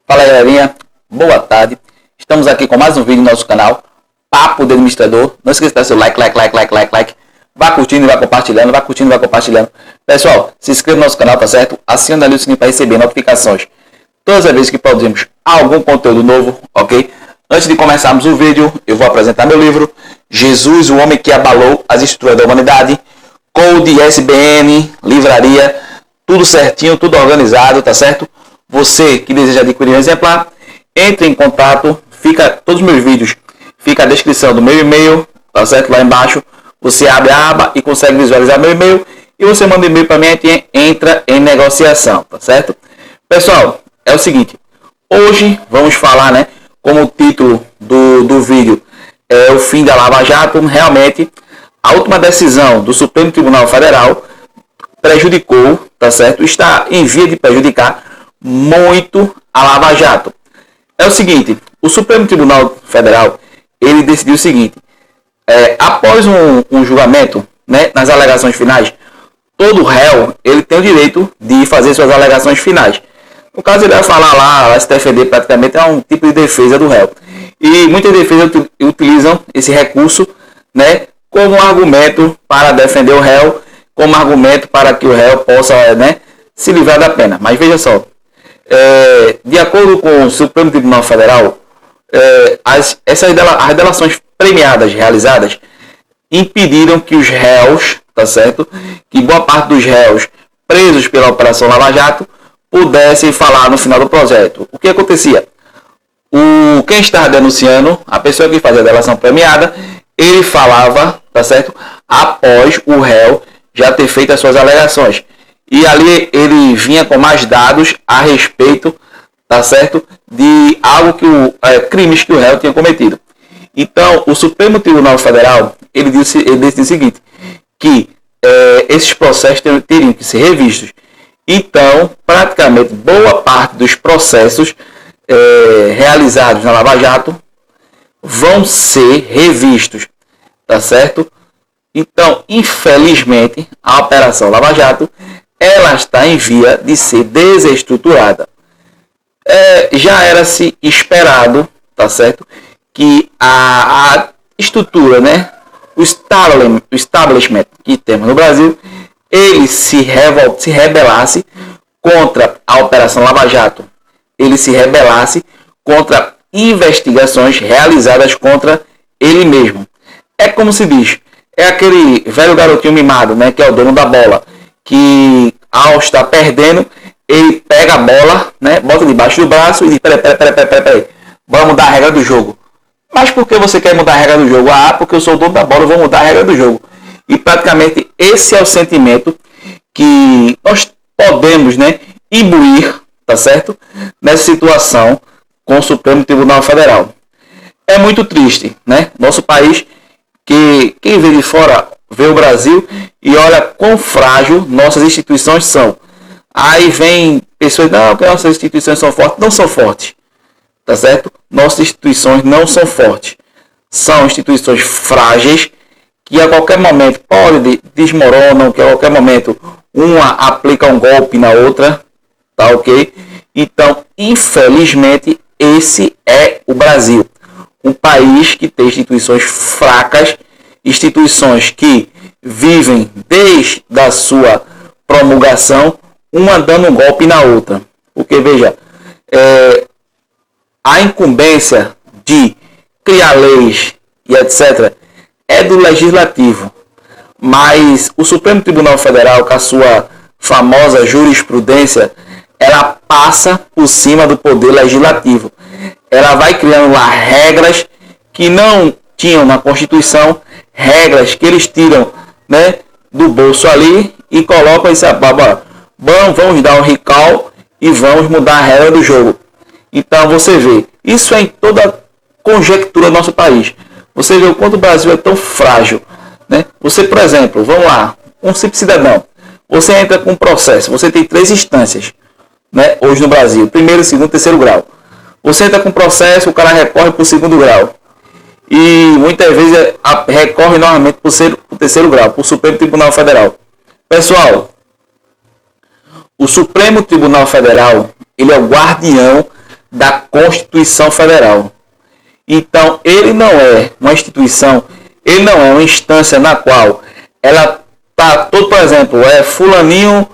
Fala galerinha, boa tarde. Estamos aqui com mais um vídeo no nosso canal Papo de Administrador. Não esqueça de dar seu like. Vá curtindo e vá compartilhando. Pessoal, se inscreva no nosso canal, tá certo? Acione ali o sininho para receber notificações todas as vezes que produzimos algum conteúdo novo, ok? Antes de começarmos o vídeo, eu vou apresentar meu livro Jesus, o Homem que Abalou as Estruturas da Humanidade. Code ISBN, livraria, tudo certinho, tudo organizado, tá certo? Você que deseja adquirir um exemplar, entre em contato, todos os meus vídeos, fica a descrição do meu e-mail, tá certo? Lá embaixo, você abre a aba e consegue visualizar meu e-mail, e você manda e-mail para mim e entra em negociação, tá certo? Pessoal, é o seguinte, hoje vamos falar, né, como o título do vídeo é o fim da Lava Jato. Realmente, a última decisão do Supremo Tribunal Federal prejudicou, tá certo? Está em via de prejudicar muito a Lava Jato. É o seguinte, o Supremo Tribunal Federal, ele decidiu o seguinte, após um julgamento, né, nas alegações finais, todo réu, ele tem o direito de fazer suas alegações finais. No caso, ele vai falar lá, a STFD praticamente é um tipo de defesa do réu. E muitas defesas utilizam esse recurso, né, como argumento para defender o réu, como argumento para que o réu possa, né, se livrar da pena. Mas veja só, de acordo com o Supremo Tribunal Federal, as delações premiadas realizadas impediram que os réus, tá certo, que boa parte dos réus presos pela Operação Lava Jato pudessem falar no final do projeto. O que acontecia? Quem estava denunciando, a pessoa que fazia a delação premiada, ele falava, tá certo, após o réu já ter feito as suas alegações. E ali ele vinha com mais dados a respeito, tá certo, de algo que crimes que o réu tinha cometido. Então, o Supremo Tribunal Federal, ele decidiu o seguinte, que esses processos teriam que ser revistos. Então, praticamente, boa parte dos processos realizados na Lava Jato vão ser revistos, tá certo? Então, infelizmente, a Operação Lava Jato, ela está em via de ser desestruturada. Já era-se esperado, tá certo, que a estrutura, né, o establishment que temos no Brasil, ele se rebelasse contra a Operação Lava Jato, ele se rebelasse contra investigações realizadas contra ele mesmo. É como se diz, é aquele velho garotinho mimado, né, que é o dono da bola, que ao estar perdendo, ele pega a bola, né, bota debaixo do braço e diz, peraí, vamos mudar a regra do jogo. Mas por que você quer mudar a regra do jogo? Porque eu sou o dono da bola, eu vou mudar a regra do jogo. E praticamente esse é o sentimento que nós podemos, né, imbuir, tá certo, nessa situação com o Supremo Tribunal Federal. É muito triste, né? Nosso país, que quem vê de fora vê o Brasil e olha quão frágil nossas instituições são. Aí vem pessoas, não, que nossas instituições são fortes. Não são fortes, tá certo? Nossas instituições não são fortes. São instituições frágeis que a qualquer momento desmoronam, que a qualquer momento uma aplica um golpe na outra, tá ok? Então, infelizmente, esse é o Brasil. Um país que tem instituições fracas, instituições que vivem desde a sua promulgação, uma dando um golpe na outra. Porque, veja, a incumbência de criar leis e etc. é do Legislativo. Mas o Supremo Tribunal Federal, com a sua famosa jurisprudência, ela passa por cima do Poder Legislativo. Ela vai criando lá regras que não tinham na Constituição, regras que eles tiram, né, do bolso ali e colocam esse vamos dar um recall e vamos mudar a regra do jogo. Então você vê, isso é em toda a conjectura do nosso país. Você vê o quanto o Brasil é tão frágil, né? Você, por exemplo, vamos lá, um simples cidadão, você entra com um processo, você tem 3 instâncias, né, hoje no Brasil, primeiro, segundo, terceiro grau. Você entra com um processo, o cara recorre para o segundo grau. E muitas vezes recorre novamente para o terceiro grau, para o Supremo Tribunal Federal. Pessoal, o Supremo Tribunal Federal, ele é o guardião da Constituição Federal. Então, ele não é uma instituição, ele não é uma instância na qual ela tá todo, por exemplo, fulaninho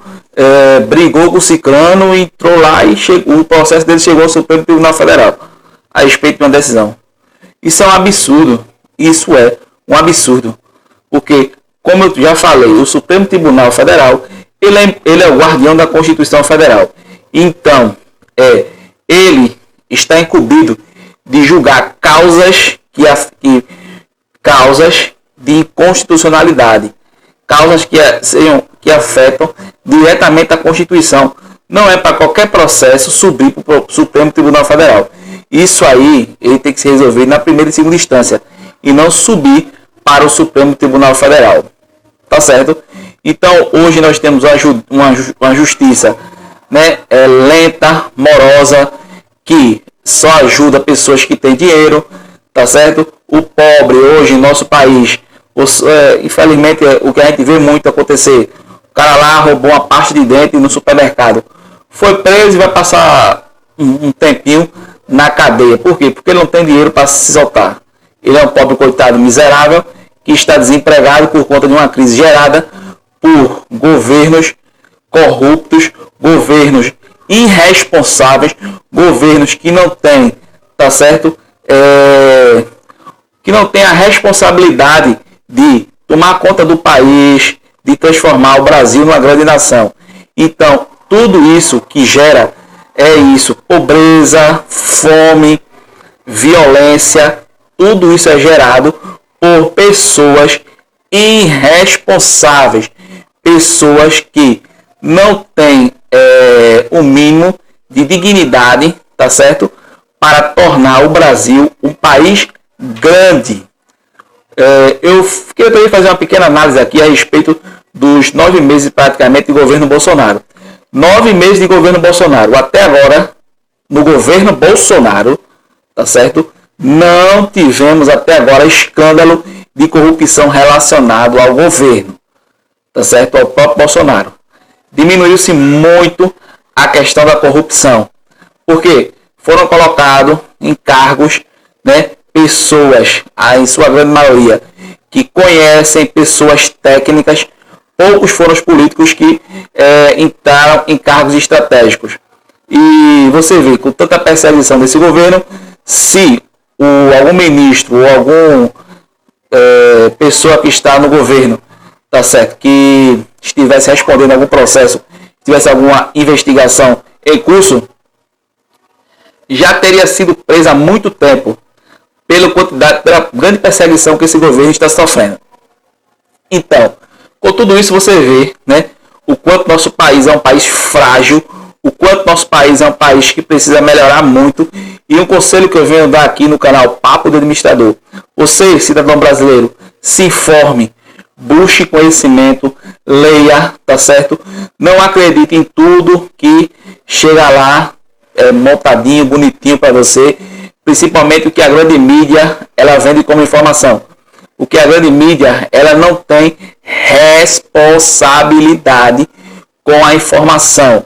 brigou com o ciclano, entrou lá e o processo dele chegou ao Supremo Tribunal Federal a respeito de uma decisão. Isso é um absurdo. Isso é um absurdo. Porque, como eu já falei, o Supremo Tribunal Federal, ele é o guardião da Constituição Federal. Então, ele está incumbido de julgar causas causas de inconstitucionalidade, causas que afetam diretamente a Constituição. Não é para qualquer processo subir para o Supremo Tribunal Federal. Isso aí ele tem que se resolver na primeira e segunda instância e não subir para o Supremo Tribunal Federal. Tá certo? Então hoje nós temos uma justiça, né, lenta, morosa, que só ajuda pessoas que têm dinheiro, tá certo? O pobre hoje em nosso país, infelizmente o que a gente vê muito acontecer, o cara lá roubou uma pasta de dente no supermercado, foi preso e vai passar um tempinho na cadeia. Por quê? Porque ele não tem dinheiro para se soltar. Ele é um pobre coitado miserável que está desempregado por conta de uma crise gerada por governos corruptos, governos irresponsáveis, governos que não têm, tá certo? Que não tem a responsabilidade de tomar conta do país, de transformar o Brasil numa grande nação. Então, tudo isso que gera pobreza, fome, violência, tudo isso é gerado por pessoas irresponsáveis, pessoas que não têm o mínimo de dignidade, tá certo? Para tornar o Brasil um país grande. Eu queria fazer uma pequena análise aqui a respeito dos 9 meses praticamente de governo Bolsonaro. 9 meses de governo Bolsonaro. Até agora, no governo Bolsonaro, tá certo? Não tivemos até agora escândalo de corrupção relacionado ao governo, tá certo? Ao próprio Bolsonaro. Diminuiu-se muito a questão da corrupção, porque foram colocados em cargos, né, pessoas, em sua grande maioria, que conhecem, pessoas técnicas. Poucos foram os políticos que entraram em cargos estratégicos. E você vê, com tanta perseguição desse governo, se algum ministro ou alguma pessoa que está no governo, tá certo, que estivesse respondendo a algum processo, tivesse alguma investigação em curso, já teria sido presa há muito tempo pela grande perseguição que esse governo está sofrendo. Então, com tudo isso você vê, né, o quanto nosso país é um país frágil, o quanto nosso país é um país que precisa melhorar muito. E um conselho que eu venho dar aqui no canal Papo do Administrador: você, cidadão brasileiro, se informe, busque conhecimento, leia, tá certo? Não acredite em tudo que chega lá montadinho, bonitinho para você, principalmente o que a grande mídia ela vende como informação. O que a grande mídia ela não tem responsabilidade com a informação.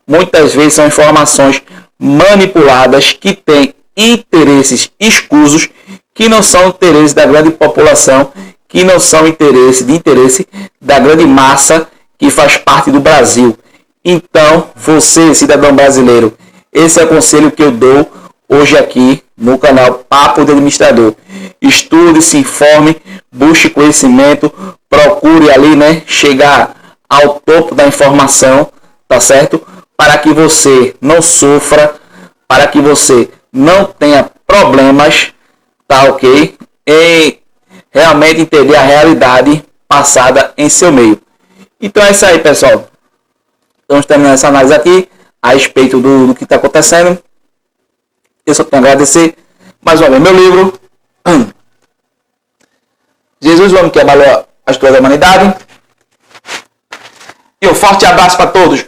Muitas vezes são informações manipuladas que têm interesses escusos, que não são interesses da grande população, que não são interesse da grande massa que faz parte do Brasil. Então, você, cidadão brasileiro, esse é o conselho que eu dou hoje aqui no canal Papo do Administrador. Estude, se informe, busque conhecimento, procure ali, né, chegar ao topo da informação, tá certo? Para que você não sofra, para que você não tenha problemas, tá ok? E realmente entender a realidade passada em seu meio. Então é isso aí, pessoal. Estamos terminando essa análise aqui a respeito do que está acontecendo. Eu só tenho a agradecer mais uma vez meu livro, Jesus, o homem que abalou a história da humanidade. E um forte abraço para todos.